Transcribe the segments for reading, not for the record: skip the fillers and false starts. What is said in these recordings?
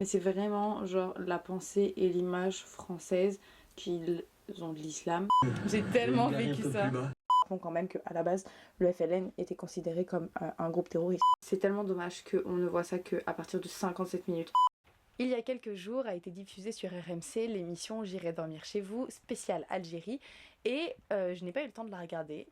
Mais c'est vraiment genre la pensée et l'image française qu'ils ont de l'islam. J'ai tellement vécu ça. Quand même qu'à la base le FLN était considéré comme un groupe terroriste. C'est tellement dommage qu'on ne voit ça qu'à partir de 57 minutes. Il y a quelques jours a été diffusée sur RMC l'émission J'irai dormir chez vous, spéciale Algérie, et je n'ai pas eu le temps de la regarder.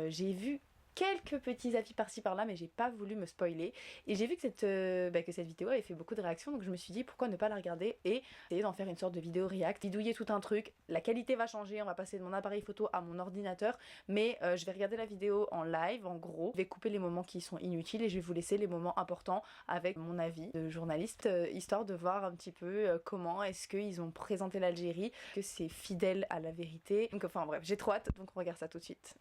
J'ai vu quelques petits avis par-ci par-là, mais j'ai pas voulu me spoiler, et j'ai vu que cette vidéo avait fait beaucoup de réactions, donc je me suis dit pourquoi ne pas la regarder et essayer d'en faire une sorte de vidéo react, bidouiller tout un truc. La qualité va changer, on va passer de mon appareil photo à mon ordinateur, mais je vais regarder la vidéo en live, en gros. Je vais couper les moments qui sont inutiles et je vais vous laisser les moments importants avec mon avis de journaliste, histoire de voir un petit peu comment est-ce qu'ils ont présenté l'Algérie, que c'est fidèle à la vérité. Donc enfin bref, j'ai trop hâte, donc on regarde ça tout de suite.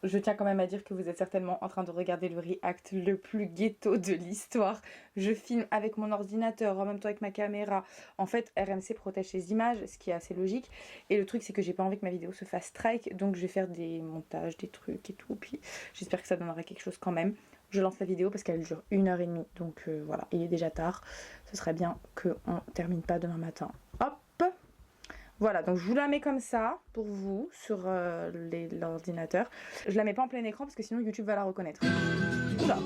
Je tiens quand même à dire que vous êtes certainement en train de regarder le react le plus ghetto de l'histoire. Je filme avec mon ordinateur, en même temps avec ma caméra. En fait, RMC protège ses images, ce qui est assez logique. Et le truc, c'est que j'ai pas envie que ma vidéo se fasse strike, donc je vais faire des montages, des trucs et tout. Puis j'espère que ça donnera quelque chose quand même. Je lance la vidéo parce qu'elle dure 1h30, donc voilà, il est déjà tard. Ce serait bien qu'on termine pas demain matin. Hop! Voilà, donc je vous la mets comme ça, pour vous, sur l'ordinateur. Je la mets pas en plein écran parce que sinon YouTube va la reconnaître. Oula!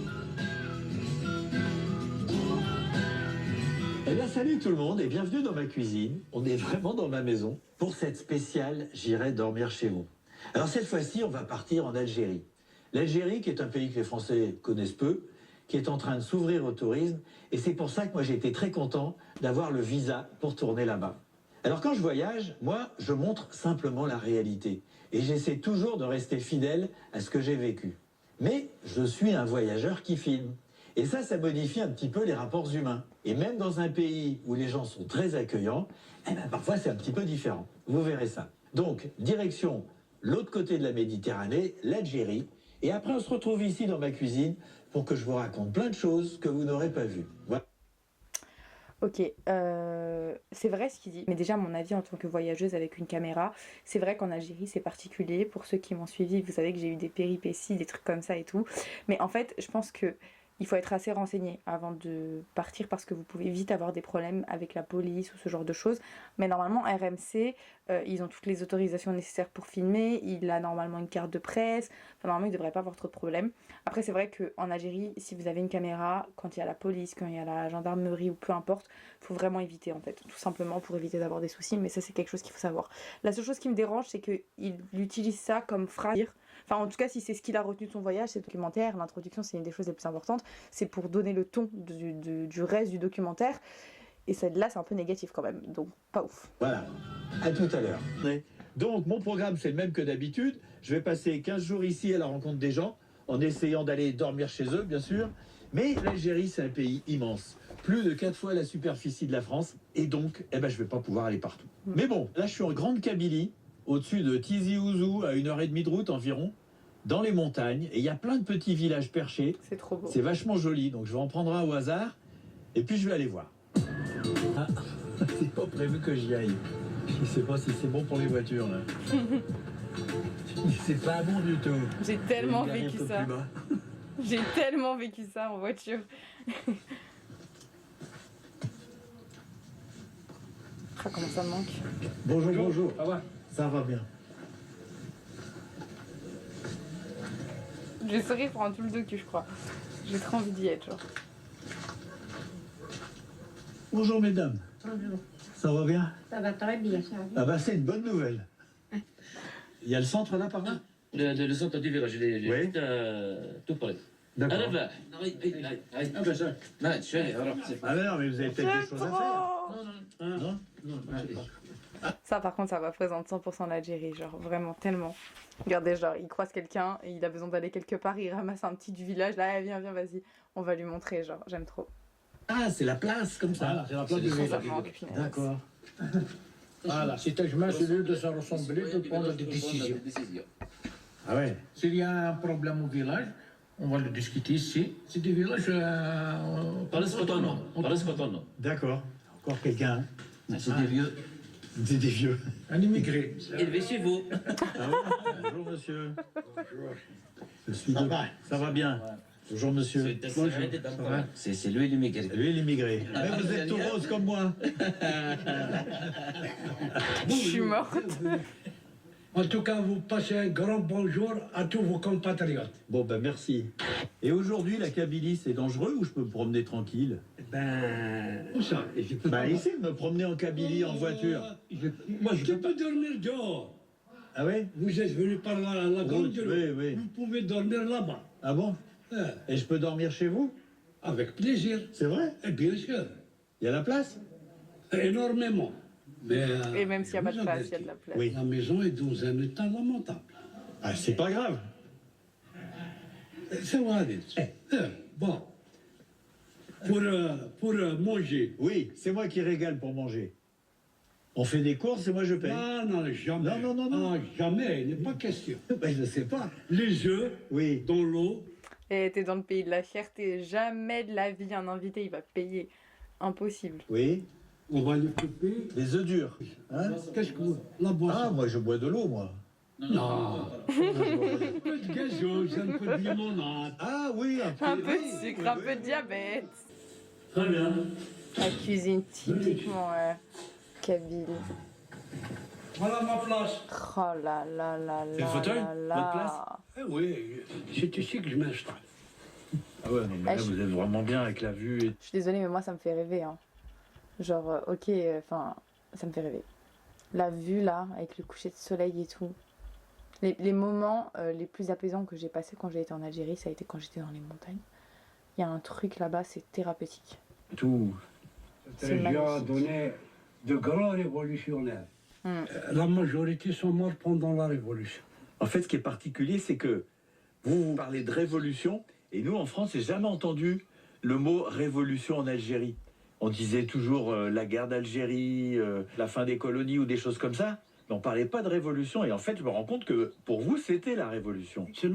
Eh bien salut tout le monde et bienvenue dans ma cuisine. On est vraiment dans ma maison pour cette spéciale J'irai dormir chez vous. Alors cette fois-ci, on va partir en Algérie. L'Algérie qui est un pays que les Français connaissent peu, qui est en train de s'ouvrir au tourisme, et c'est pour ça que moi j'ai été très content d'avoir le visa pour tourner là-bas. Alors quand je voyage, moi, je montre simplement la réalité. Et j'essaie toujours de rester fidèle à ce que j'ai vécu. Mais je suis un voyageur qui filme. Et ça modifie un petit peu les rapports humains. Et même dans un pays où les gens sont très accueillants, eh ben, parfois c'est un petit peu différent. Vous verrez ça. Donc, direction l'autre côté de la Méditerranée, l'Algérie. Et après, on se retrouve ici dans ma cuisine pour que je vous raconte plein de choses que vous n'aurez pas vues. Voilà. Ok, c'est vrai ce qu'il dit, mais déjà mon avis en tant que voyageuse avec une caméra, c'est vrai qu'en Algérie c'est particulier. Pour ceux qui m'ont suivi, vous savez que j'ai eu des péripéties, des trucs comme ça et tout, mais en fait je pense que il faut être assez renseigné avant de partir parce que vous pouvez vite avoir des problèmes avec la police ou ce genre de choses. Mais normalement RMC, ils ont toutes les autorisations nécessaires pour filmer, il a normalement une carte de presse, enfin normalement il ne devrait pas avoir trop de problèmes. Après c'est vrai qu'en Algérie, si vous avez une caméra, quand il y a la police, quand il y a la gendarmerie ou peu importe, il faut vraiment éviter en fait, tout simplement pour éviter d'avoir des soucis, mais ça c'est quelque chose qu'il faut savoir. La seule chose qui me dérange c'est qu'il utilise ça comme phrase. Enfin, en tout cas, si c'est ce qu'il a retenu de son voyage, c'est le documentaire. L'introduction, c'est une des choses les plus importantes. C'est pour donner le ton du reste du documentaire. Et celle-là, c'est un peu négatif quand même. Donc, pas ouf. Voilà. À tout à l'heure. Donc, mon programme, c'est le même que d'habitude. Je vais passer 15 jours ici à la rencontre des gens, en essayant d'aller dormir chez eux, bien sûr. Mais l'Algérie, c'est un pays immense. Plus de 4 fois la superficie de la France. Et donc, je ne vais pas pouvoir aller partout. Mais bon, là, je suis en Grande Kabylie, au-dessus de Tizi Ouzou, à 1h30 de route environ, dans les montagnes. Et il y a plein de petits villages perchés. C'est trop beau. C'est vachement joli, donc je vais en prendre un au hasard. Et puis je vais aller voir. Ah, c'est pas prévu que j'y aille. Je sais pas si c'est bon pour les voitures, là. C'est pas bon du tout. J'ai tellement vécu ça. J'ai tellement vécu ça en voiture. Ah, comment ça me manque. Bonjour, bonjour. Ça va? Ça va bien. Je vais sourire pendant tout le docu, je crois. J'ai trop envie d'y être, genre. Bonjour, mesdames. Bonjour. Ça va bien? Ça va très bien. Ah bah, c'est une bonne nouvelle. Il y a le centre, là, par là? Le centre du village, Oui. tout près. D'accord. Ah mais non, mais vous avez peut-être des choses à faire. Non? Ça par contre ça représente 100% l'Algérie, genre vraiment tellement. Regardez, genre il croise quelqu'un et il a besoin d'aller quelque part, il ramasse un petit du village, là viens vas-y, on va lui montrer, genre j'aime trop. Ah, c'est la place comme ça. Voilà, c'est la place du Ça village. me manque, punaise. D'accord. Voilà, c'est un chemin, c'est lieu de se ressembler, de prendre des décisions. Ah ouais. S'il y a un problème au village, on va le discuter ici. C'est des villages... D'accord. Encore quelqu'un. C'est des vieux. C'est des vieux. Un immigré. Élevé chez vous. Ah ouais. Bonjour monsieur. Je suis ça va bien. Bonjour monsieur. C'est lui l'immigré. Lui l'immigré. Mais vous êtes tout rose comme moi. Je suis morte. En tout cas, vous passez un grand bonjour à tous vos compatriotes. Bon ben merci. Et aujourd'hui la Kabylie c'est dangereux ou je peux me promener tranquille? Où ça? Bah essaye de me promener en Kabylie en voiture. Moi, je peux dormir dehors. Ah ouais? Vous êtes venu par la grande Oui, rue. oui. Vous pouvez dormir là-bas. Ah bon? Et je peux dormir chez vous? Avec plaisir. C'est vrai? Et bien sûr. Il y a la place? Énormément. Mais, Et même s'il n'y a pas de place, il y a de la place. Oui. la maison est dans un état lamentable. Ah c'est pas grave. C'est vrai. Bon. Pour manger. Oui, c'est moi qui régale pour manger. On fait des courses et moi je paye. Non, jamais. Non. Ah, jamais, il n'est pas question. Ben, je sais pas. Les œufs Oui. dans l'eau. Et t'es dans le pays de la fierté. Jamais de la vie, un invité, il va payer. Impossible. Oui. On va les couper. Des œufs durs. Hein? Qu'est-ce que vous... La boisson. Ah, moi je bois de l'eau, moi. Non. Un peu de gazeuse, un peu de limonade. Ah oui, Un peu de sucre, un peu de diabète. Très bien. La cuisine typiquement kabyle. Voilà ma place. Oh là là là là. le fauteuil, là là. votre place Eh oui, c'est ici que je m'installe. Ah ouais, non, mais Ah, là, je- vous êtes vraiment bien avec la vue. Et... Je suis désolée, mais moi ça me fait rêver. Hein. Genre, ok, enfin, ça me fait rêver. La vue là, avec le coucher de soleil et tout. Les moments les plus apaisants que j'ai passés quand j'ai été en Algérie, ça a été quand j'étais dans les montagnes. Il y a un truc là-bas, c'est thérapeutique. Tout. C'est Cette région a magnifique. donné de grands révolutionnaires. La majorité sont morts pendant la révolution. En fait, ce qui est particulier, c'est que vous parlez de révolution, et nous, en France, j'ai jamais entendu le mot révolution en Algérie. On disait toujours la guerre d'Algérie, la fin des colonies ou des choses comme ça, mais on parlait pas de révolution. Et en fait, je me rends compte que pour vous, c'était la révolution. C'est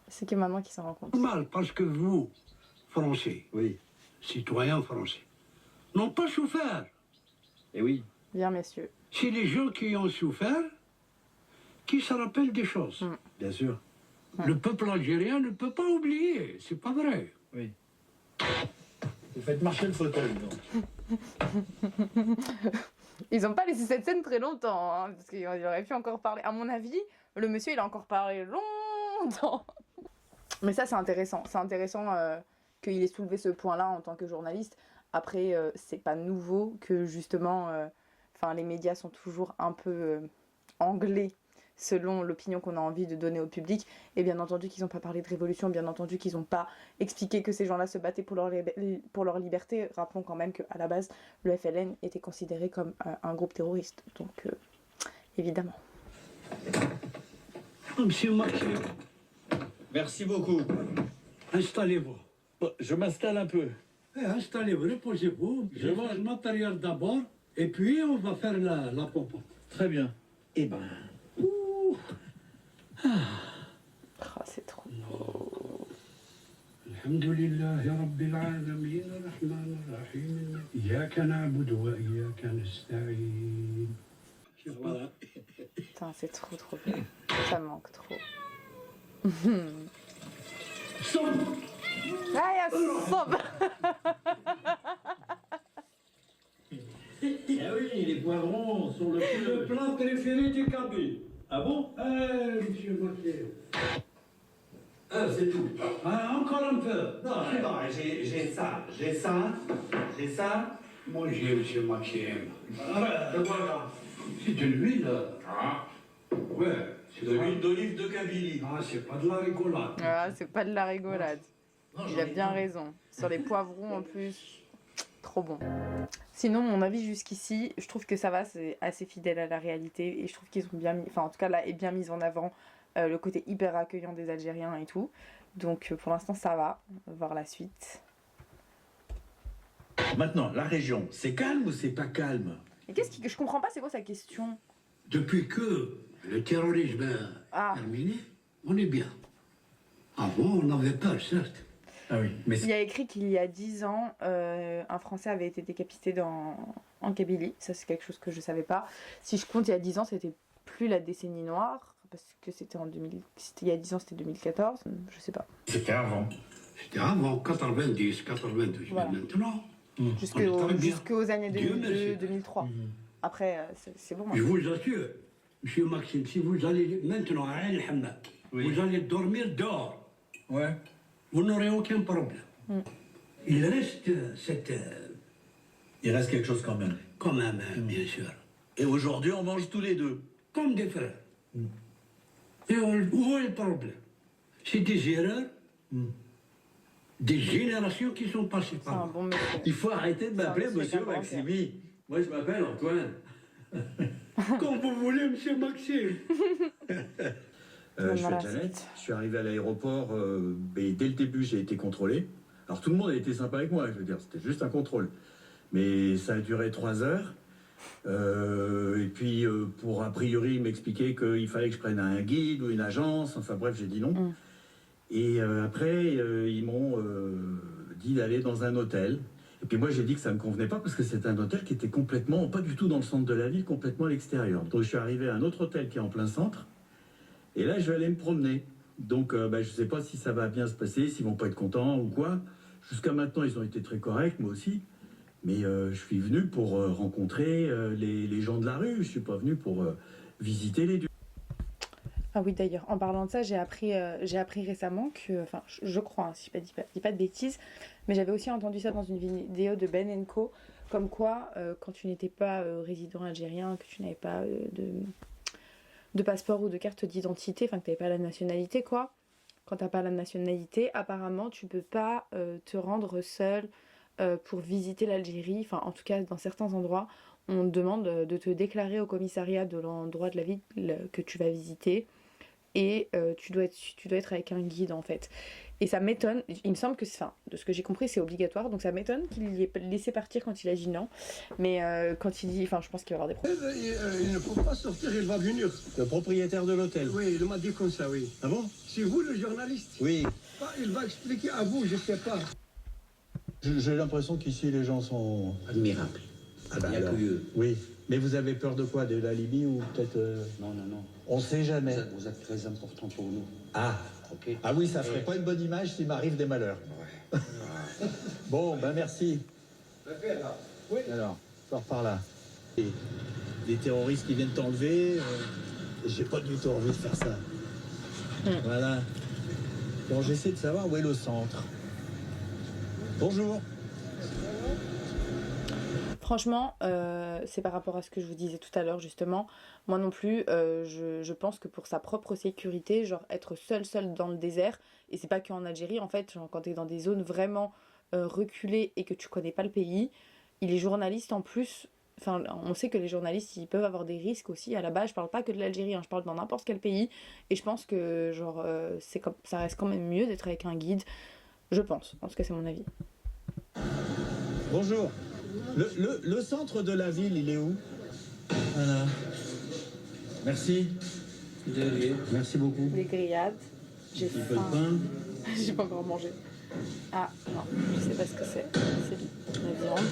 C'est que maintenant qu'ils s'en rendent compte. normal parce que vous, Français, Oui. citoyens français, n'ont pas souffert. Et oui. Bien, messieurs. C'est les gens qui ont souffert qui se rappellent des choses. Bien sûr. Le peuple algérien ne peut pas oublier, c'est pas vrai. Oui. Vous faites marcher le fauteuil, donc. Ils n'ont pas laissé cette scène très longtemps, hein, parce qu'il aurait pu encore parler. À mon avis, le monsieur, il a encore parlé longtemps. Mais ça, c'est intéressant. C'est intéressant qu'il ait soulevé ce point-là en tant que journaliste. Après, c'est pas nouveau que justement, les médias sont toujours un peu anglais selon l'opinion qu'on a envie de donner au public. Et bien entendu qu'ils n'ont pas parlé de révolution, bien entendu qu'ils n'ont pas expliqué que ces gens-là se battaient pour leur liberté. Rappelons quand même qu'à la base, le FLN était considéré comme un groupe terroriste. Donc, évidemment. Monsieur Maxime, Merci beaucoup. installez-vous. Bon, je m'installe un peu. Installez-vous, reposez-vous. Je mange le matériel d'abord, et puis on va faire la popote. Très bien. Eh ben... Oh, c'est trop. الحمد لله رب العالمين الرحمن الرحيم إياك نعبد وإياك نستعين. Voilà. Putain, c'est trop bien. Ça me manque trop. Ah, il y a Sob. Ah oui, les poivrons sont Le plat préféré du Kabyle. Ah bon? Monsieur Marquet. Ah, c'est tout. Ah, encore un peu. Non, j'ai ça. Mangez, monsieur Maxime. De quoi là? C'est de l'huile. Ah. Ouais. C'est De l'huile d'olive de Kabylie. Ah, c'est pas de la rigolade. Ah, c'est pas de la rigolade. Il a bien raison. Sur les poivrons en plus, trop bon. Sinon, mon avis jusqu'ici, je trouve que ça va, c'est assez fidèle à la réalité et je trouve qu'ils ont bien mis, enfin en tout cas là, est bien mis en avant le côté hyper accueillant des Algériens et tout. Donc pour l'instant, ça va. On va voir la suite. Maintenant, la région, c'est calme ou c'est pas calme? Et qu'est-ce que je comprends pas, c'est quoi sa question? Depuis que le terrorisme Ah. est terminé, on est bien. Avant, on avait peur, certes. Ah oui, mais Il y a écrit qu'il y a 10 ans, un Français avait été décapité en Kabylie. Ça, c'est quelque chose que je savais pas. Si je compte, il y a 10 ans, c'était plus la décennie noire. parce que c'était il y a 10 ans, c'était 2014, je sais pas. C'était avant. C'était avant, 90, 92. Voilà. Mais maintenant, Jusqu'aux années Dieu 2002, merci. 2003. Après, c'est bon. je vous assure, monsieur Maxime, si vous allez maintenant à El Hammam, vous allez dormir dehors. Ouais. Vous n'aurez aucun problème. Il reste Il reste quelque chose quand même. quand même, bien sûr, Et aujourd'hui, on mange tous les deux. comme des frères. Et où est le problème? C'est des erreurs des générations qui sont passées C'est un par là. bon monsieur. Il faut arrêter de m'appeler monsieur monsieur Cabrera. Maximi. Moi, je m'appelle Antoine. Comme vous voulez, monsieur Maxime. Je suis Voilà, à Janet, c'est- je suis arrivé à l'aéroport, et dès le début j'ai été contrôlé. Alors tout le monde a été sympa avec moi, je veux dire, c'était juste un contrôle. Mais ça a duré 3 heures. Et puis pour a priori m'expliquer qu'il fallait que je prenne un guide ou une agence, enfin bref j'ai dit non. Et après ils m'ont dit d'aller dans un hôtel. Et puis moi j'ai dit que ça ne me convenait pas parce que c'était un hôtel qui était complètement, pas du tout dans le centre de la ville, complètement à l'extérieur. Donc je suis arrivé à un autre hôtel qui est en plein centre. Et là, je vais aller me promener. Donc, je ne sais pas si ça va bien se passer, s'ils vont pas être contents ou quoi. Jusqu'à maintenant, ils ont été très corrects, moi aussi. Mais je suis venu pour rencontrer les gens de la rue. Je suis pas venu pour visiter les lieux. Ah oui, d'ailleurs, en parlant de ça, j'ai appris récemment que, enfin, je crois, hein, si je dis pas de bêtises, mais j'avais aussi entendu ça dans une vidéo de Ben & Co, comme quoi, quand tu n'étais pas résident algérien, que tu n'avais pas de passeport ou de carte d'identité, enfin que tu n'avais pas la nationalité, quoi. Quand tu n'as pas la nationalité, apparemment, tu peux pas te rendre seul pour visiter l'Algérie. Enfin, en tout cas, dans certains endroits, on te demande de te déclarer au commissariat de l'endroit de la ville que tu vas visiter. Et tu dois être avec un guide, en fait. Et ça m'étonne, il me semble que, enfin, de ce que j'ai compris, c'est obligatoire, donc ça m'étonne qu'il y ait laissé partir quand il a dit non. Mais quand il dit, enfin, je pense qu'il va y avoir des problèmes. Il ne faut pas sortir, il va venir. Le propriétaire de l'hôtel. Oui, il m'a dit comme ça, oui. Ah bon? C'est vous le journaliste? Oui. Il va expliquer à vous, je ne sais pas. J'ai l'impression qu'ici, les gens sont... Admirable. Ah bah Il n'y a alors. que eux. Oui. Mais vous avez peur de quoi? De la Libye ou peut-être... Non, non, non. On sait jamais. Vous êtes très important pour nous. Ah. Ok. Ah oui, ça ferait pas une bonne image s'il m'arrive des malheurs. Ouais. Bon, ben merci. Oui. Alors, sors par là. Et des terroristes qui viennent t'enlever, j'ai pas du tout envie de faire ça. Voilà. Bon, j'essaie de savoir où est le centre. Bonjour. Franchement, c'est par rapport à ce que je vous disais tout à l'heure, justement. Moi non plus, je pense que pour sa propre sécurité, genre être seul dans le désert, et c'est pas qu'en Algérie, en fait, genre, quand t'es dans des zones vraiment reculées et que tu connais pas le pays, il est journaliste en plus. Enfin, on sait que les journalistes, ils peuvent avoir des risques aussi. À la base, je parle pas que de l'Algérie, hein, je parle dans n'importe quel pays. Et je pense que, genre, ça reste quand même mieux d'être avec un guide. Je pense. En tout cas, c'est mon avis. Bonjour. Le centre de la ville, il est où? Voilà. Merci. Merci beaucoup. Des grillades. J'ai Un petit peu de faim. pain. J'ai pas encore mangé. Ah, non, je sais pas ce que c'est. C'est de la viande.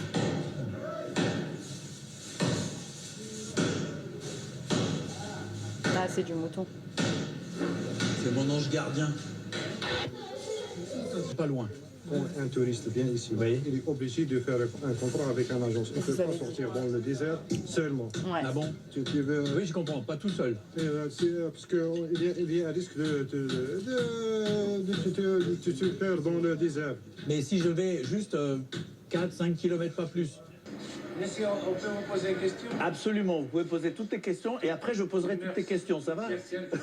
Ah, c'est du mouton. C'est mon ange gardien. Pas loin. Quand un touriste vient ici, Oui. il est obligé de faire un contrat avec un agence. Il ne peut Vous pas avez sortir dans le désert seulement. Ouais. Ah bon? Tu veux, Oui, je comprends. Pas tout seul. parce qu'il y a un risque de te perdre dans le désert. Mais si je vais juste 4-5 km, pas plus. Monsieur, on peut vous poser une question? Absolument, vous pouvez poser toutes tes questions et après je poserai toutes tes questions, ça va? Merci à toi.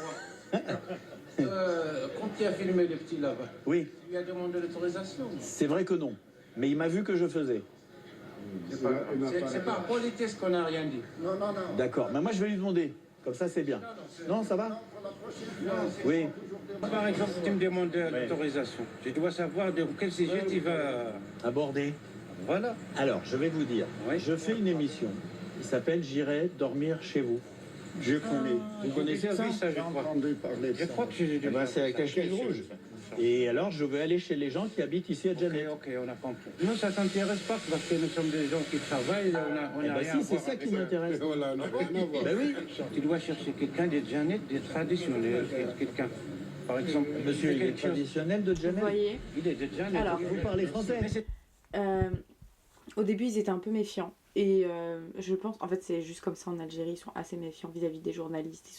Quand tu as filmé le petit là-bas, Oui, tu lui as demandé l'autorisation? c'est vrai que non. Mais il m'a vu que je faisais. C'est par politesse qu'on n'a rien dit. Non, non, non. D'accord, mais moi je vais lui demander. Comme ça c'est bien. Non, ça va? Oui. Par exemple, tu me demandes l'autorisation. Je dois savoir de quel sujet tu vas... Aborder. Voilà. Alors, je vais vous dire. Oui. Je fais une émission qui s'appelle J'irai dormir chez vous. Je connais. Vous connaissez ça? Oui, ça, je crois. Entendu parler de Je ça. crois que j'ai dû... Eh ben, c'est avec la chemise rouge. Et alors, je veux aller chez les gens qui habitent ici à Djanet. Ok, on a compris. Nous, ça ne t'intéresse pas parce que nous sommes des gens qui travaillent, on a rien Si, c'est ça qui m'intéresse. Voilà, on n'a rien à voir. Ben oui. Tu dois chercher quelqu'un de Djanet, de traditionnel, quelqu'un. Par exemple, Monsieur, il est quelque chose- traditionnel de Vous Djanet. voyez, Il est de Djanet. Alors, Vous parlez français. Mais c'est- au début ils étaient un peu méfiants. Et je pense, en fait c'est juste comme ça en Algérie, ils sont assez méfiants vis-à-vis des journalistes,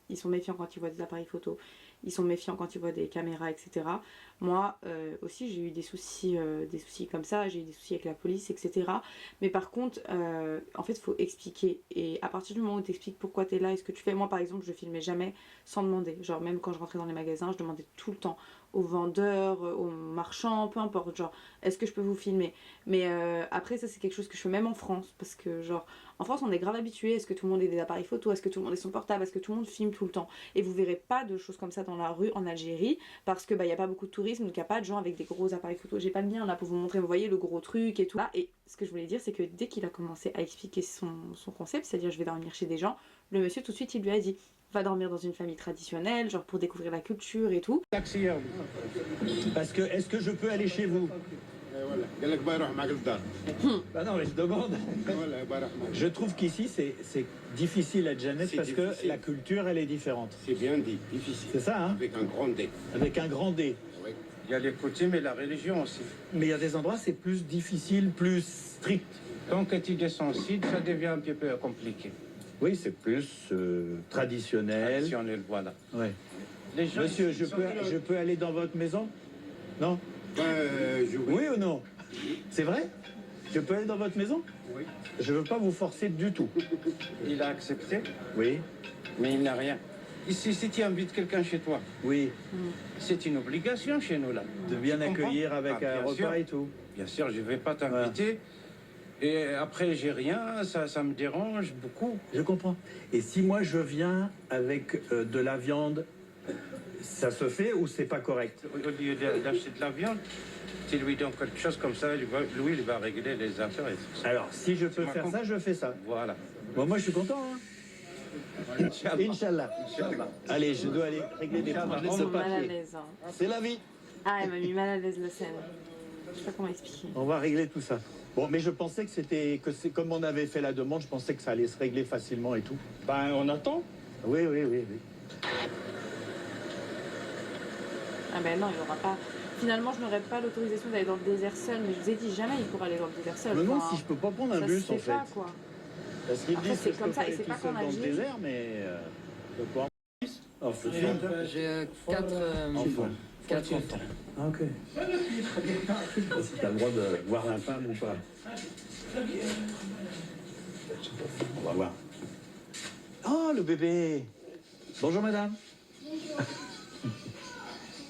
ils sont méfiants quand ils voient des appareils photo, ils sont méfiants quand ils voient des caméras, etc. Moi aussi j'ai eu des soucis comme ça, j'ai eu des soucis avec la police, etc. Mais par contre, en fait il faut expliquer. Et à partir du moment où tu expliques pourquoi tu es là et ce que tu fais, moi par exemple je filmais jamais sans demander. Genre même quand je rentrais dans les magasins, je demandais tout le temps aux vendeurs, aux marchands, peu importe, genre est-ce que je peux vous filmer. Mais après ça c'est quelque chose que je fais même en France, parce que genre en France on est grave habitué, est-ce que tout le monde ait des appareils photo, est-ce que tout le monde ait son portable, est-ce que tout le monde filme tout le temps. Et vous verrez pas de choses comme ça dans la rue en Algérie, parce que bah y a pas beaucoup de tourisme, donc y a pas de gens avec des gros appareils photo. J'ai pas le mien là pour vous montrer, vous voyez le gros truc et tout là. Et ce que je voulais dire c'est que dès qu'il a commencé à expliquer son concept, c'est-à-dire je vais dormir chez des gens, le monsieur tout de suite il lui a dit va dormir dans une famille traditionnelle, genre pour découvrir la culture et tout. Taxieur. Parce que, est-ce que je peux aller chez vous? قال لك بروح معك للدار. Bah non, mais je demande. voilà بروح معك. Je trouve qu'ici, c'est difficile à Djanet C'est parce que difficile. la culture, elle est différente. C'est bien dit, difficile. C'est ça, hein? Avec un grand D. Avec un grand D. Oui. Il y a les coutumes et la religion aussi. Mais il y a des endroits, c'est plus difficile, plus strict. Tant que tu descends au sud, ça devient un petit peu compliqué. Oui, c'est plus traditionnel. Traditionnel, voilà. Ouais. Les gens, Monsieur, ils sont- je peux aller dans votre maison? Non? Ben, Oui ou non? C'est vrai? Je peux aller dans votre maison? Oui. Je veux pas vous forcer du tout. Il a accepté, Oui? mais il n'a rien. Ici, si tu invites quelqu'un chez toi, Oui. c'est une obligation chez nous là. De bien Tu comprends? accueillir avec Ah, un bien sûr. repas et tout. Bien sûr, je ne vais pas t'inviter. Et après, j'ai rien, ça me dérange beaucoup. Je comprends. Et si moi je viens avec de la viande, ça se fait ou c'est pas correct? Au lieu d'acheter de la viande, tu lui donnes quelque chose comme ça, lui, il va régler les affaires et tout ça. Alors, si je peux m'as faire compris. ça, je fais ça. Voilà. Bon, moi je suis content. Hein. Inch'Allah. Allez, je dois aller régler des problèmes Ils de sont mal à papier. l'aise. Hein. C'est la vie. Ah elle m'a mis mal à l'aise la scène. Je sais pas comment expliquer. On va régler tout ça. Bon, mais je pensais que c'est comme on avait fait la demande, je pensais que ça allait se régler facilement et tout. Ben, on attend. Oui. Ah ben non, il n'y aura pas. Finalement, je n'aurais pas l'autorisation d'aller dans le désert seul, mais je vous ai dit jamais il pourra aller dans le désert seul. Je me demande Enfin, si je peux pas prendre un ça bus se en fait fait. pas, quoi. Parce qu'ils me Après, disent c'est que je comme peux ça, pas et aller c'est tout pas seul qu'en dans le Algérie. désert, mais je peux pas. Oh, faut J'ai 4 Enfant. enfants. Ah, ok. Si t'as le droit de voir la femme ou pas. On va voir. Oh, le bébé. Bonjour, madame.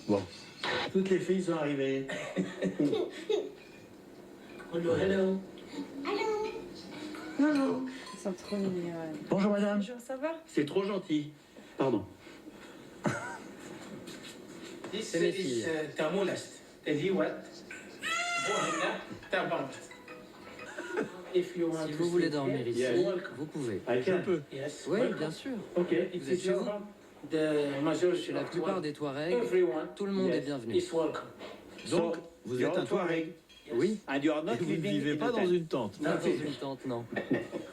Bon. Toutes les filles sont arrivées. Hello. Ils sont trop mignons. Ouais. Bonjour, madame. Bonjour, ça va? C'est trop gentil. Pardon. C'est mes filles. Si vous voulez dormir ici, vous pouvez. Je peux. Oui, bien sûr. Ok. Vous êtes chez vous? Chez la plupart des Touaregs, tout le monde est bienvenu. Donc, vous êtes un Touareg. Oui. And you are not Vous ne living vivez in pas a dans tent. une tente. Pas dans une tente, non.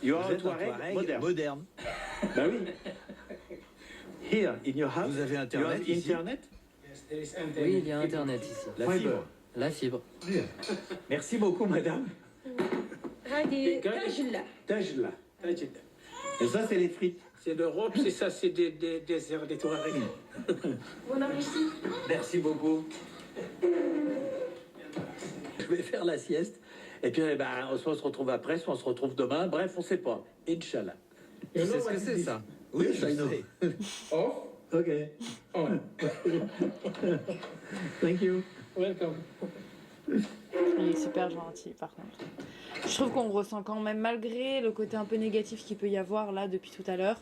You are Vous a êtes un Touareg Touareg moderne. Bah oui. Here, in your house, Vous avez you Internet have ici? Internet? Oui, il y a Internet ici. La fibre. La fibre. Merci beaucoup, madame. هذه تاجلة Tajla. Et ça, c'est les frites. C'est l'Europe, c'est ça, c'est des déserts, des Touaregs. Merci beaucoup. Je vais faire la sieste. Et puis, ben, soit on se retrouve après, soit on se retrouve demain. Bref, on ne sait pas. Inch'Allah. Tu sais ce que c'est, ça? Oui, je sais. Off, Ok. on. Thank you. Welcome. Il est super gentil, par contre. Je trouve qu'on ressent quand même, malgré le côté un peu négatif qu'il peut y avoir là depuis tout à l'heure,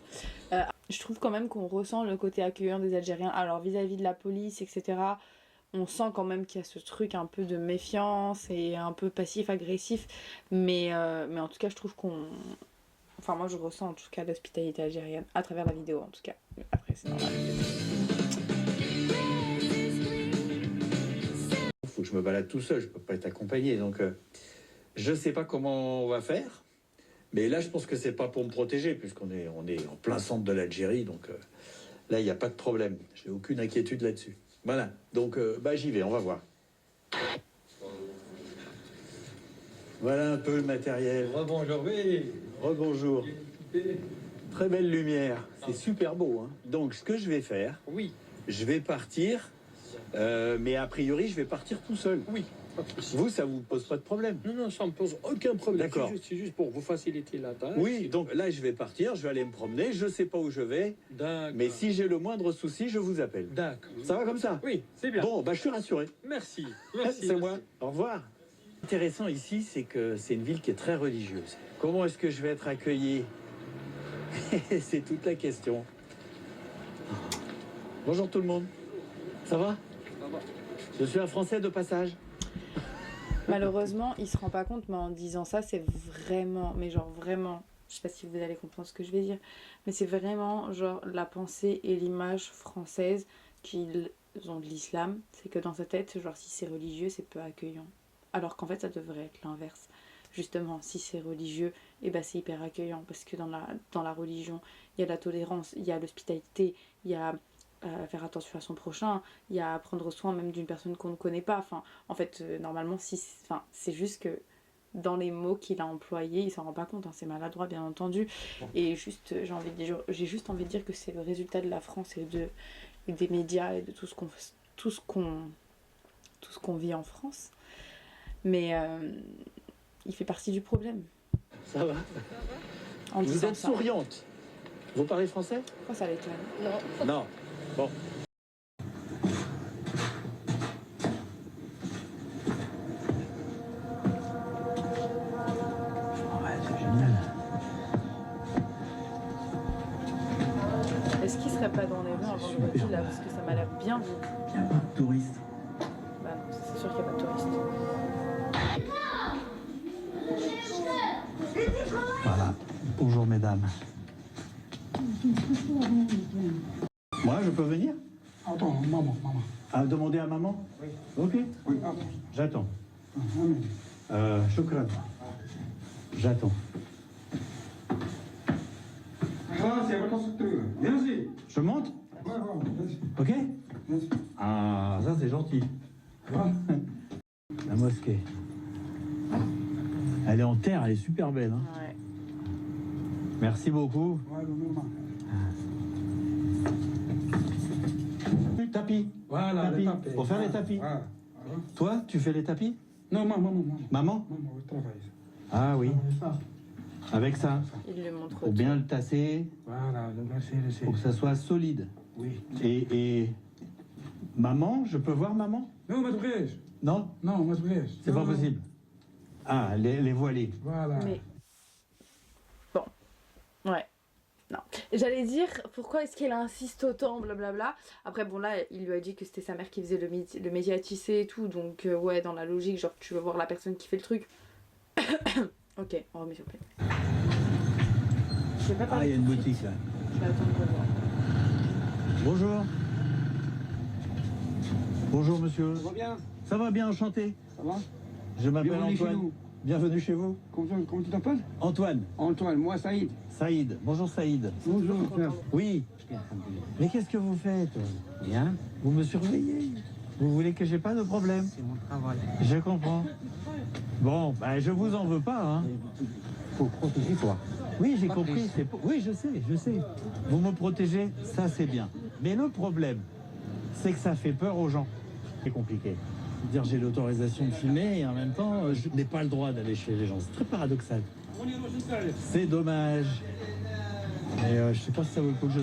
je trouve quand même qu'on ressent le côté accueillant des Algériens. Alors vis-à-vis de la police, etc., on sent quand même qu'il y a ce truc un peu de méfiance et un peu passif-agressif. Mais en tout cas, je trouve qu'on... Enfin, moi, je ressens en tout cas l'hospitalité algérienne, à travers la vidéo en tout cas. Après, c'est normal. que je me balade tout seul, je ne peux pas être accompagné. Donc, je ne sais pas comment on va faire. Mais là, je pense que c'est pas pour me protéger, puisqu'on est en plein centre de l'Algérie. Donc là, il n'y a pas de problème. J'ai aucune inquiétude là-dessus. Voilà. Donc, j'y vais, on va voir. Voilà un peu le matériel. Rebonjour, oui. Rebonjour. Très belle lumière. C'est super beau. Hein. Donc, ce que je vais faire, Oui, je vais partir, mais a priori, je vais partir tout seul. oui. Pas de souci. Vous, ça vous pose pas de problème? Non, non, ça ne me pose aucun problème. D'accord. C'est juste pour vous faciliter la tâche. Oui, donc là, je vais partir, je vais aller me promener, je sais pas où je vais, D'accord. mais si j'ai le moindre souci, je vous appelle. D'accord. Ça va comme ça? Oui, c'est bien. Bon, je suis rassuré. Merci. Merci. C'est moi. Au revoir. Intéressant ici, c'est que c'est une ville qui est très religieuse. Comment est-ce que je vais être accueilli? C'est toute la question. Bonjour tout le monde. Ça va? Ça va. Je suis un Français de passage. Malheureusement, il se rend pas compte, mais en disant ça, c'est vraiment, mais genre vraiment, je sais pas si vous allez comprendre ce que je vais dire, mais c'est vraiment genre la pensée et l'image française qu'ils ont de l'islam, c'est que dans sa tête, genre si c'est religieux, c'est peu accueillant. Alors qu'en fait, ça devrait être l'inverse. Justement, si c'est religieux, et ben c'est hyper accueillant, parce que dans la religion, il y a la tolérance, il y a l'hospitalité, il y a faire attention à son prochain, il y a prendre soin même d'une personne qu'on ne connaît pas. Enfin, en fait, normalement, c'est juste que dans les mots qu'il a employés, il s'en rend pas compte, hein, c'est maladroit bien entendu. Et juste, j'ai juste envie de dire que c'est le résultat de la France et des médias et de tout ce qu'on vit en France. Mais il fait partie du problème. Ça va? En Vous disant êtes ça. souriante. Vous parlez français? Pourquoi ça l'étonne? Non. Non. Bon. C'est génial. Est-ce qu'il serait pas dans les rues un vendredi là? Parce que ça m'a l'air bien vu. Il n'y a pas de touristes. Bah non, c'est sûr qu'il n'y a pas de touristes. Voilà. Bonjour mesdames. Moi, je peux venir? Attends, maman. À demander à maman? Oui. Ok. Oui, attends. J'attends. Shukran. J'attends. Vas-y. Je monte? Ok? Ah, ça c'est gentil. La mosquée. Elle est en terre, elle est super belle. Hein. Ouais. Merci beaucoup. Tapis. Voilà, Tapis. les tapis. Pour faire les tapis. Voilà. Toi, tu fais les tapis? Non, maman. Maman? Maman, je travaille. Ah oui. Avec ça. Il le montre. Pour bien le tasser, Voilà, le pour que ça soit solide. Oui. Et maman, je peux voir maman? Non, ma brèche. Non? Non, ma brèche. C'est pas possible. Ah, les voilés. Voilà. Mais bon, ouais, non. J'allais dire pourquoi est-ce qu'elle insiste autant, blablabla. Après bon là, il lui a dit que c'était sa mère qui faisait le médiatisé et tout, donc ouais, dans la logique, genre tu veux voir la personne qui fait le truc. Ok, on remet sur play. Je vais pas Ah, parler il y a une tout de boutique suite. là. Je vais attendre de voir. Bonjour. Bonjour monsieur. Ça va bien? Ça va bien, enchanté. Ça va? Je m'appelle Bienvenue chez Antoine. nous. Bienvenue chez vous. Comment tu t'appelles? Antoine. Antoine, moi Saïd. Saïd. Bonjour Saïd. Bonjour. Oui. Mais qu'est-ce que vous faites? Bien. Vous me surveillez. Vous voulez que j'ai pas de problème? C'est mon travail. Je comprends. Bon, je vous en veux pas, hein. Faut protéger toi. Oui, j'ai compris. Oui, je sais. Vous me protégez, ça c'est bien. Mais le problème, c'est que ça fait peur aux gens. C'est compliqué. Dire j'ai l'autorisation de filmer et en même temps, je n'ai pas le droit d'aller chez les gens. C'est très paradoxal. C'est dommage. Mais je sais pas si ça vaut le coup que je...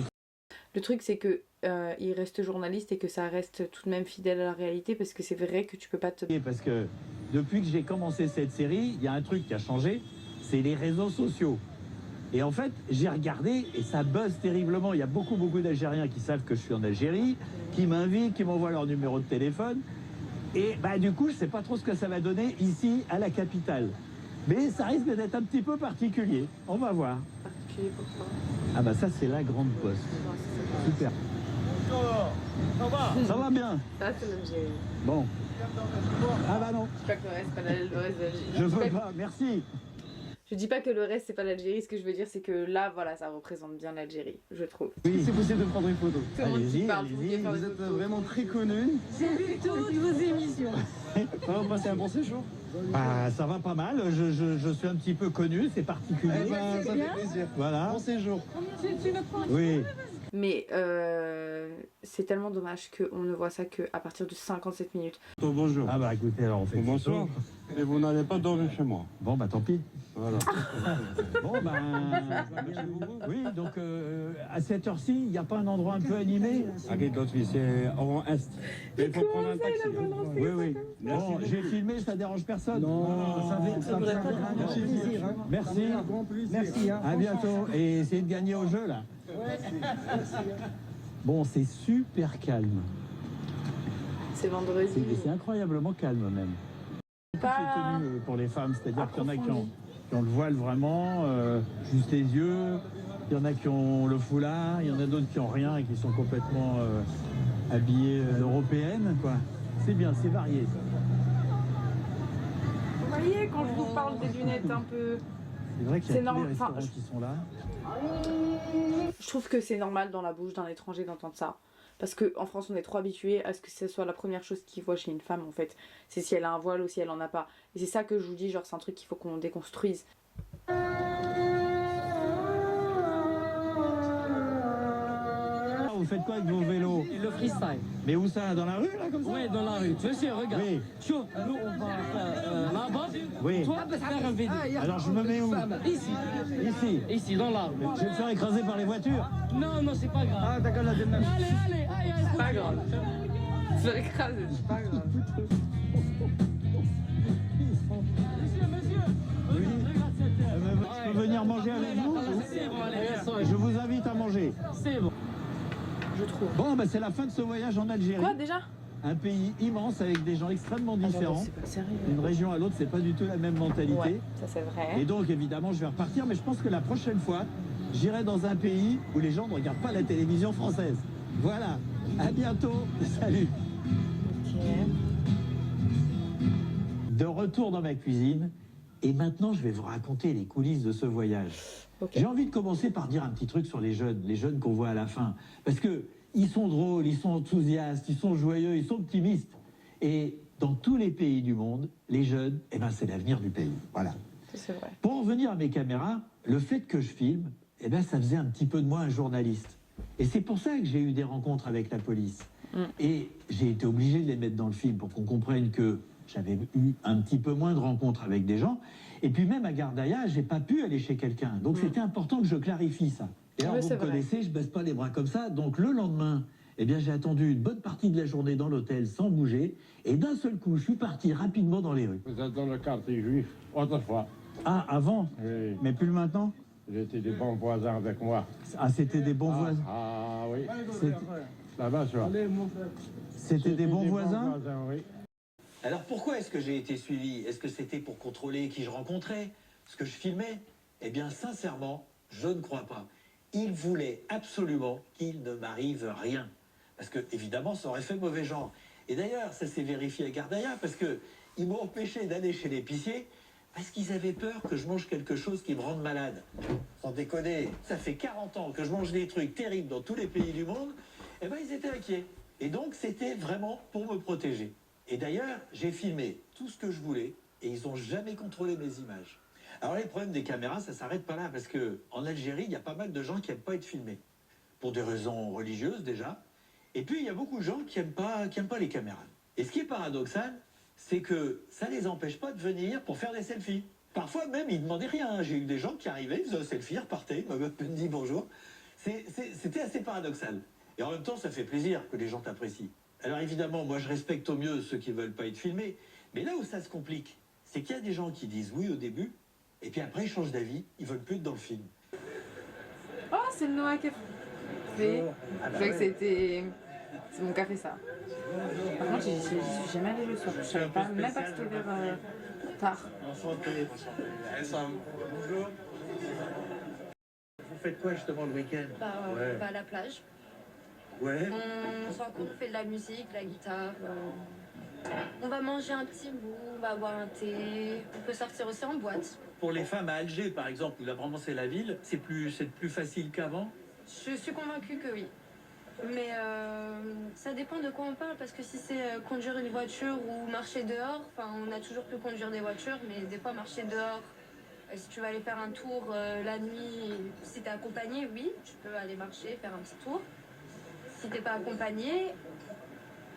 Le truc c'est que il reste journaliste et que ça reste tout de même fidèle à la réalité, parce que c'est vrai que tu peux pas te... Parce que depuis que j'ai commencé cette série, il y a un truc qui a changé, c'est les réseaux sociaux. Et en fait, j'ai regardé et ça buzz terriblement. Il y a beaucoup d'Algériens qui savent que je suis en Algérie, qui m'invitent, qui m'envoient leur numéro de téléphone. Et du coup, je sais pas trop ce que ça va donner ici, à la capitale. Mais ça risque d'être un petit peu particulier. On va voir. Particulier pourquoi? Ah ça, c'est la grande poste. Super. Ça va bien. Ça, c'est l'Algérie. Bon. Ah bah non. Je dis pas que le reste, c'est pas le reste de l'Algérie. Je veux pas, merci. Je dis pas que le reste, c'est pas l'Algérie. Ce que je veux dire, c'est que là, voilà, ça représente bien l'Algérie, je trouve. Oui. C'est possible de prendre une photo. Tout le monde qui Allez-y, parle, allez-y. Vous êtes vraiment très connu. J'ai vu toutes vos émissions. Ça va passer un bon séjour. Bah, ça va pas mal. Je suis un petit peu connu, c'est particulier. Eh ben, ça fait plaisir. Voilà. Bon séjour. Tu me prends. Oui. Mais c'est tellement dommage qu'on ne voit ça qu'à partir de 57 minutes. Bonjour. Ah bah écoutez, alors on fait Bonsoir. Et vous n'allez pas dormir chez moi. Bon bah tant pis. Voilà. Bon bah oui, donc à cette heure-ci, il n'y a pas un endroit un peu animé? Allez, d'autres, c'est en Est. Il faut prendre un taxi. Oui, oui. Bon, j'ai filmé, ça dérange personne. Non, ça fait plaisir. Hein. Merci. Merci. Hein. À bientôt. Et essayez de gagner au jeu là. Bon, c'est super calme. C'est vendredi. C'est incroyablement calme même. Pas... Les tenues pour les femmes, c'est-à-dire qu'il y en a qui ont le voile vraiment, juste les yeux. Il y en a qui ont le foulard, il y en a d'autres qui ont rien et qui sont complètement habillées européennes, quoi. C'est bien, c'est varié. Vous voyez, quand je vous parle des lunettes un peu... C'est vrai qu'il y a tous normal. les restaurants Enfin, qui sont là. Je trouve que c'est normal dans la bouche d'un étranger d'entendre ça. Parce qu'en France, on est trop habitué à ce que ce soit la première chose qu'il voit chez une femme, en fait. C'est si elle a un voile ou si elle en a pas. Et c'est ça que je vous dis, genre, c'est un truc qu'il faut qu'on déconstruise. Vous faites quoi avec vos vélos? Le freestyle. Mais où ça? Dans la rue, là, comme ça? Ouais, dans la rue. Tu sais, regarde. Oui. Chaud, nous, on va là-bas. Oui. Toi, faire un vélo. Alors je me mets où? Ici. Ici. Ici, dans l'arbre. Je vais me faire écraser par les voitures. Non, non, c'est pas grave. Ah, d'accord, la demain. Allez, C'est pas grave. Se faire écraser, c'est pas grave. Je peux venir manger avec vous? Je vous invite à manger. C'est bon. Je trouve. Bon, bah, c'est la fin de ce voyage en Algérie. Quoi, déjà? Un pays immense avec des gens extrêmement différents. C'est pas sérieux. D'une région à l'autre, c'est pas du tout la même mentalité. Ouais, ça c'est vrai. Et donc, évidemment, je vais repartir, mais je pense que la prochaine fois, j'irai dans un pays où les gens ne regardent pas la télévision française. Voilà. À bientôt. Salut. De retour dans ma cuisine. Et maintenant, je vais vous raconter les coulisses de ce voyage. Okay. J'ai envie de commencer par dire un petit truc sur les jeunes qu'on voit à la fin. Parce que ils sont drôles, ils sont enthousiastes, ils sont joyeux, ils sont optimistes. Et dans tous les pays du monde, les jeunes, eh ben, c'est l'avenir du pays. Voilà. C'est vrai. Pour en revenir à mes caméras, le fait que je filme, eh ben, ça faisait un petit peu de moi un journaliste. Et c'est pour ça que j'ai eu des rencontres avec la police. Et j'ai été obligé de les mettre dans le film pour qu'on comprenne que j'avais eu un petit peu moins de rencontres avec des gens. Et puis même à Gardaïa, j'ai pas pu aller chez quelqu'un. Donc c'était important que je clarifie ça. Et alors, vous me connaissez, je baisse pas les bras comme ça. Donc le lendemain, eh bien, j'ai attendu une bonne partie de la journée dans l'hôtel sans bouger. Et d'un seul coup, je suis parti rapidement dans les rues. Vous êtes dans le quartier juif, autrefois. Ah, avant? Oui. Mais plus maintenant? J'étais des bons voisins avec moi. Ah, c'était des bons voisins. Ah oui. C'était- Là-bas, tu vois. C'était des bons voisins? Oui. Alors pourquoi est-ce que j'ai été suivi? Est-ce que c'était pour contrôler qui je rencontrais? Ce que je filmais? Eh bien, sincèrement, je ne crois pas. Ils voulaient absolument qu'il ne m'arrive rien. Parce que, évidemment, ça aurait fait mauvais genre. Et d'ailleurs, ça s'est vérifié à Gardaïa, parce qu'ils m'ont empêché d'aller chez l'épicier, parce qu'ils avaient peur que je mange quelque chose qui me rende malade. Sans déconner, ça fait 40 ans que je mange des trucs terribles dans tous les pays du monde, et ben ils étaient inquiets. Et donc, c'était vraiment pour me protéger. Et d'ailleurs, j'ai filmé tout ce que je voulais, et ils n'ont jamais contrôlé mes images. Alors, les problèmes des caméras, ça ne s'arrête pas là, parce qu'en Algérie, il y a pas mal de gens qui n'aiment pas être filmés. Pour des raisons religieuses, déjà. Et puis, il y a beaucoup de gens qui n'aiment pas les caméras. Et ce qui est paradoxal, c'est que ça ne les empêche pas de venir pour faire des selfies. Parfois, même, ils ne demandaient rien. J'ai eu des gens qui arrivaient, ils faisaient un selfie, repartaient, ils m'avaient dit bonjour. C'était assez paradoxal. Et en même temps, ça fait plaisir que les gens t'apprécient. Alors évidemment, moi, je respecte au mieux ceux qui ne veulent pas être filmés. Mais là où ça se complique, c'est qu'il y a des gens qui disent oui au début, et puis après, ils changent d'avis, ils ne veulent plus être dans le film. Oh, c'est le Noah Café. Je croyais que c'était... C'est mon café, ça. Par contre, j'y suis jamais allée le soir. Je savais pas, même pas que c'était vers tard. Enchanté. Bonjour. Vous faites quoi justement le week-end? On va à la plage. Ouais. On se rencontre, on fait de la musique, de la guitare. On va manger un petit bout, on va boire un thé. On peut sortir aussi en boîte. Pour les femmes à Alger, par exemple, où là vraiment c'est la ville, c'est plus facile qu'avant. Je suis convaincue que oui. Mais ça dépend de quoi on parle, parce que si c'est conduire une voiture ou marcher dehors, on a toujours pu conduire des voitures, mais des fois marcher dehors, si tu vas aller faire un tour la nuit, si t'es accompagné, oui, tu peux aller marcher, faire un petit tour. Si t'es pas accompagné,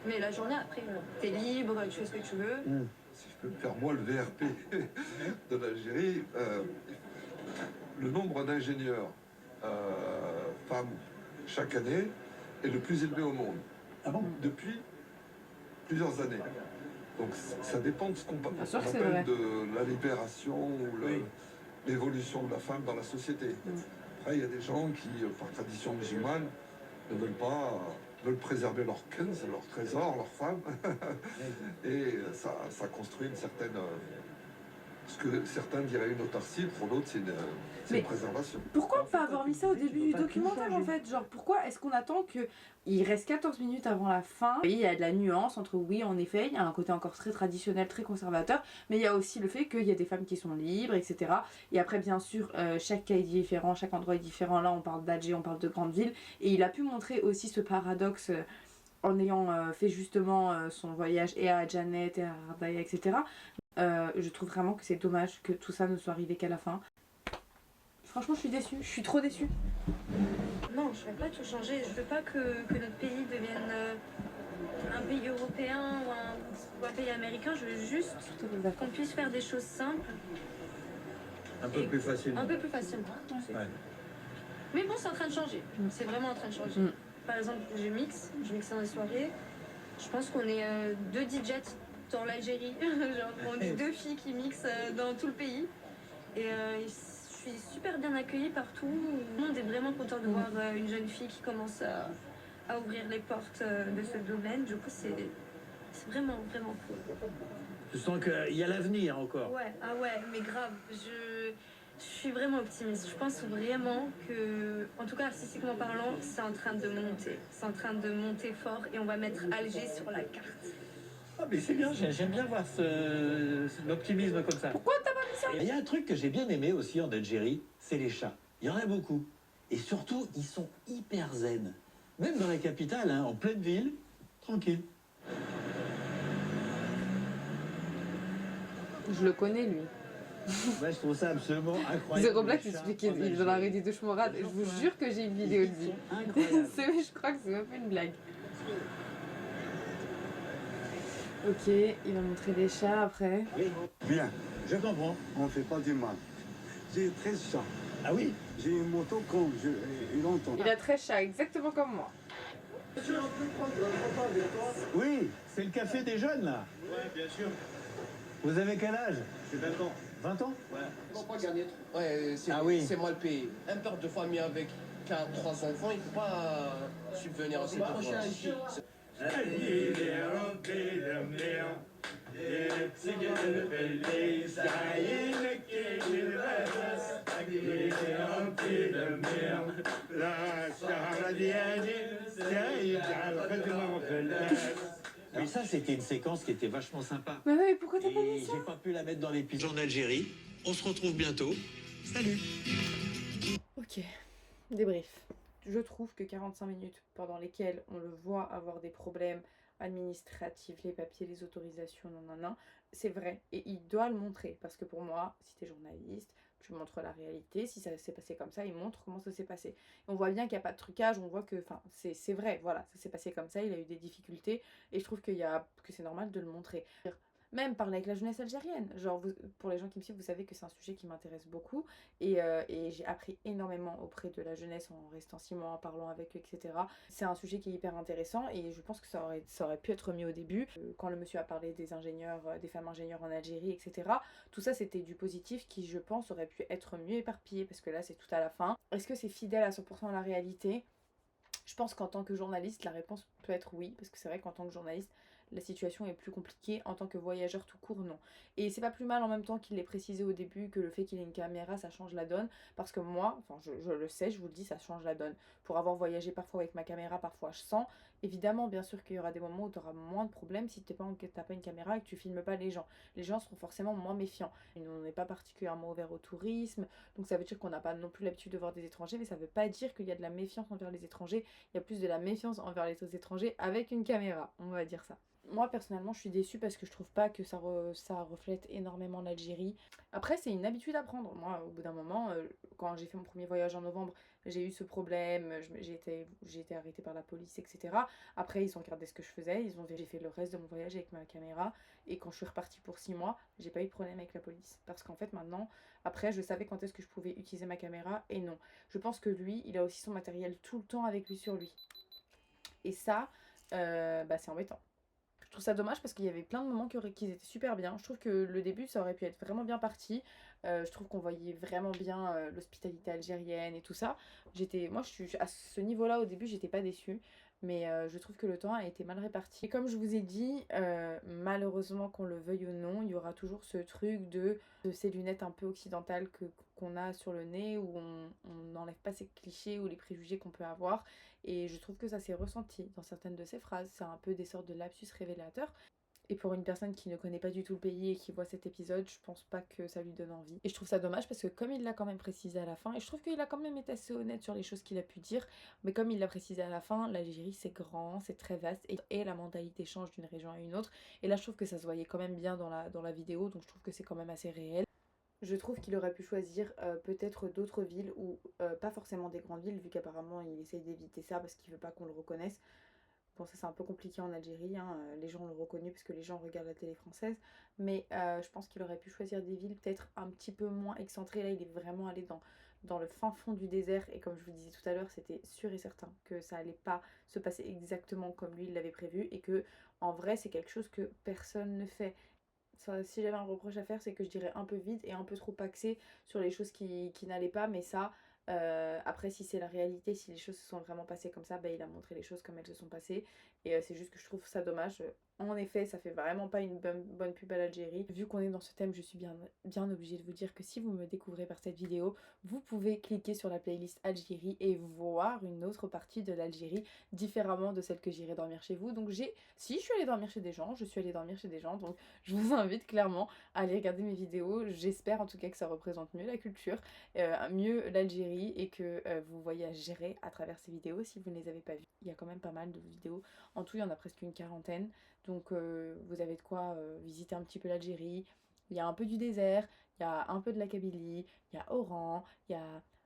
mais la journée après, t'es libre, tu fais ce que tu veux. Si je peux me faire moi le VRP de l'Algérie, le nombre d'ingénieurs femmes chaque année est le plus élevé au monde. Ah bon? Depuis plusieurs années. Donc ça dépend de ce qu'on sûr que c'est appelle vrai. de la libération ou l'évolution de la femme dans la société. Après, il y a des gens qui, par tradition musulmane, ne veulent préserver leur kunz, leur trésor, leur femme. Et ça construit une certaine... ce que certains diraient une autarcie, pour d'autres c'est une préservation. Pourquoi pas avoir mis ça au début du documentaire en fait? Genre pourquoi est-ce qu'on attend que il reste 14 minutes avant la fin? Et il y a de la nuance entre oui en effet, il y a un côté encore très traditionnel, très conservateur, mais il y a aussi le fait qu'il y a des femmes qui sont libres, etc. Et après bien sûr chaque cas est différent, chaque endroit est différent. Là on parle d'Alger, on parle de grandes villes, et il a pu montrer aussi ce paradoxe en ayant fait justement son voyage et à Janet et à Ardaya, etc. Je trouve vraiment que c'est dommage que tout ça ne soit arrivé qu'à la fin. Franchement, je suis déçue, je suis trop déçue. Non, je ne vais pas tout changer. Je veux pas que notre pays devienne un pays européen ou un pays américain. Je veux juste qu'on puisse faire des choses simples. Un peu plus facilement. Un peu plus facilement. Ouais. Mais bon, c'est en train de changer. C'est vraiment en train de changer. Par exemple, je mixe dans les soirées. Je pense qu'on est 2 DJs dans l'Algérie. Genre, on est 2 filles qui mixent dans tout le pays. Et je suis super bien accueillie partout. Tout le monde est vraiment content de voir une jeune fille qui commence à ouvrir les portes de ce domaine. Du coup, c'est vraiment, vraiment cool. Je sens qu'il y a l'avenir encore. Ouais, ah ouais, mais grave. Je suis vraiment optimiste. Je pense vraiment que, en tout cas artistiquement parlant, c'est en train de monter. C'est en train de monter fort et on va mettre Alger sur la carte. Ah mais c'est bien, j'aime bien voir l'optimisme comme ça. Pourquoi t'as pas mis ça? Il y a un truc que j'ai bien aimé aussi en Algérie, c'est les chats. Il y en a beaucoup. Et surtout, ils sont hyper zen. Même dans la capitale, en pleine ville, tranquille. Je le connais lui. Ouais, je trouve ça absolument incroyable. Zéro blague, t'expliquais, il est dans la rue des Douches Mourad. Je vous jure que j'ai une vidéo de lui. Je crois que c'est même pas une blague. Ok, il va montrer des chats après. Oui, bien, je comprends. On ne fait pas du mal. J'ai 13 chats. Ah oui? J'ai une moto comme longtemps. Il a 13 chats, exactement comme moi. Oui, c'est le café des jeunes, là. Ouais, bien sûr. Vous avez quel âge? J'ai 20 ans. 20 ans? Ouais. Faut pas gagner trop. Ouais, c'est mal payé. Un père de famille avec 3 enfants, il ne peut pas subvenir à ses besoins. Mais ça, c'était une séquence qui était vachement sympa. Mais oui, pourquoi t'as pas mis Et ça? j'ai pas pu la mettre dans l'épisode en Algérie. On se retrouve bientôt. Salut! Ok, débrief. Je trouve que 45 minutes pendant lesquelles on le voit avoir des problèmes administratifs, les papiers, les autorisations, c'est vrai. Et il doit le montrer. Parce que pour moi, si t'es journaliste, tu montres la réalité. Si ça s'est passé comme ça, il montre comment ça s'est passé. Et on voit bien qu'il n'y a pas de trucage, on voit que c'est vrai, voilà, ça s'est passé comme ça, il a eu des difficultés. Et je trouve que c'est normal de le montrer. Même parler avec la jeunesse algérienne. Genre, pour les gens qui me suivent, vous savez que c'est un sujet qui m'intéresse beaucoup. Et j'ai appris énormément auprès de la jeunesse en restant 6 mois, en parlant avec eux, etc. C'est un sujet qui est hyper intéressant et je pense que ça aurait pu être mis au début. Quand le monsieur a parlé des ingénieurs, des femmes ingénieurs en Algérie, etc. Tout ça, c'était du positif qui, je pense, aurait pu être mieux éparpillé parce que là, c'est tout à la fin. Est-ce que c'est fidèle à 100% à la réalité ? Je pense qu'en tant que journaliste, la réponse peut être oui, parce que c'est vrai qu'en tant que journaliste, la situation est plus compliquée. En tant que voyageur tout court, non. Et c'est pas plus mal en même temps qu'il l'ait précisé au début que le fait qu'il ait une caméra, ça change la donne. Parce que moi, enfin je le sais, je vous le dis, ça change la donne. Pour avoir voyagé parfois avec ma caméra, parfois sans, évidemment, bien sûr qu'il y aura des moments où tu auras moins de problèmes si t'as pas une caméra et que tu filmes pas les gens. Les gens seront forcément moins méfiants. Et on n'est pas particulièrement ouvert au tourisme, donc ça veut dire qu'on n'a pas non plus l'habitude de voir des étrangers, mais ça veut pas dire qu'il y a de la méfiance envers les étrangers. Il y a plus de la méfiance envers les étrangers avec une caméra, on va dire ça. Moi personnellement je suis déçue parce que je trouve pas que ça reflète énormément l'Algérie. Après c'est une habitude à prendre. Moi au bout d'un moment, quand j'ai fait mon premier voyage en novembre, j'ai eu ce problème, j'ai été arrêtée par la police, etc. Après ils ont regardé ce que je faisais, j'ai fait le reste de mon voyage avec ma caméra et quand je suis repartie pour 6 mois, j'ai pas eu de problème avec la police. Parce qu'en fait maintenant, après je savais quand est-ce que je pouvais utiliser ma caméra et non. Je pense que lui, il a aussi son matériel tout le temps avec lui sur lui. Et ça, c'est embêtant. Je trouve ça dommage parce qu'il y avait plein de moments qui étaient super bien. Je trouve que le début, ça aurait pu être vraiment bien parti. Je trouve qu'on voyait vraiment bien l'hospitalité algérienne et tout ça. Moi, je suis à ce niveau-là, au début, j'étais pas déçue. Mais je trouve que le temps a été mal réparti. Et comme je vous ai dit, malheureusement, qu'on le veuille ou non, il y aura toujours ce truc de ces lunettes un peu occidentales qu'on a sur le nez, où on n'enlève pas ces clichés ou les préjugés qu'on peut avoir. Et je trouve que ça s'est ressenti dans certaines de ces phrases. C'est un peu des sortes de lapsus révélateurs. Et pour une personne qui ne connaît pas du tout le pays et qui voit cet épisode, je pense pas que ça lui donne envie. Et je trouve ça dommage parce que comme il l'a quand même précisé à la fin, et je trouve qu'il a quand même été assez honnête sur les choses qu'il a pu dire, mais comme il l'a précisé à la fin, l'Algérie c'est grand, c'est très vaste, et la mentalité change d'une région à une autre. Et là je trouve que ça se voyait quand même bien dans la vidéo, donc je trouve que c'est quand même assez réel. Je trouve qu'il aurait pu choisir peut-être d'autres villes, ou pas forcément des grandes villes, vu qu'apparemment il essaye d'éviter ça parce qu'il veut pas qu'on le reconnaisse. Bon, ça c'est un peu compliqué en Algérie, hein. Les gens l'ont reconnu parce que les gens regardent la télé française, mais je pense qu'il aurait pu choisir des villes peut-être un petit peu moins excentrées. Là il est vraiment allé dans le fin fond du désert, et comme je vous disais tout à l'heure, c'était sûr et certain que ça allait pas se passer exactement comme lui il l'avait prévu, et que en vrai c'est quelque chose que personne ne fait. Si j'avais un reproche à faire, c'est que je dirais un peu vite et un peu trop axé sur les choses qui n'allaient pas, mais ça, après si c'est la réalité, si les choses se sont vraiment passées comme ça, il a montré les choses comme elles se sont passées, et c'est juste que je trouve ça dommage. En effet, ça fait vraiment pas une bonne pub à l'Algérie. Vu qu'on est dans ce thème, je suis bien obligée de vous dire que si vous me découvrez par cette vidéo, vous pouvez cliquer sur la playlist Algérie et voir une autre partie de l'Algérie différemment de celle que j'irai dormir chez vous. Donc je suis allée dormir chez des gens, donc je vous invite clairement à aller regarder mes vidéos. J'espère en tout cas que ça représente mieux la culture, mieux l'Algérie, et que vous voyagerez à travers ces vidéos si vous ne les avez pas vues. Il y a quand même pas mal de vidéos, en tout il y en a presque une quarantaine. Donc vous avez de quoi visiter un petit peu l'Algérie. Il y a un peu du désert, il y a un peu de la Kabylie, il y a Oran,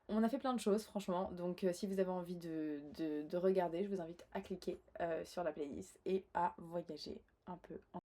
on a fait plein de choses franchement. Donc si vous avez envie de regarder, je vous invite à cliquer sur la playlist et à voyager un peu en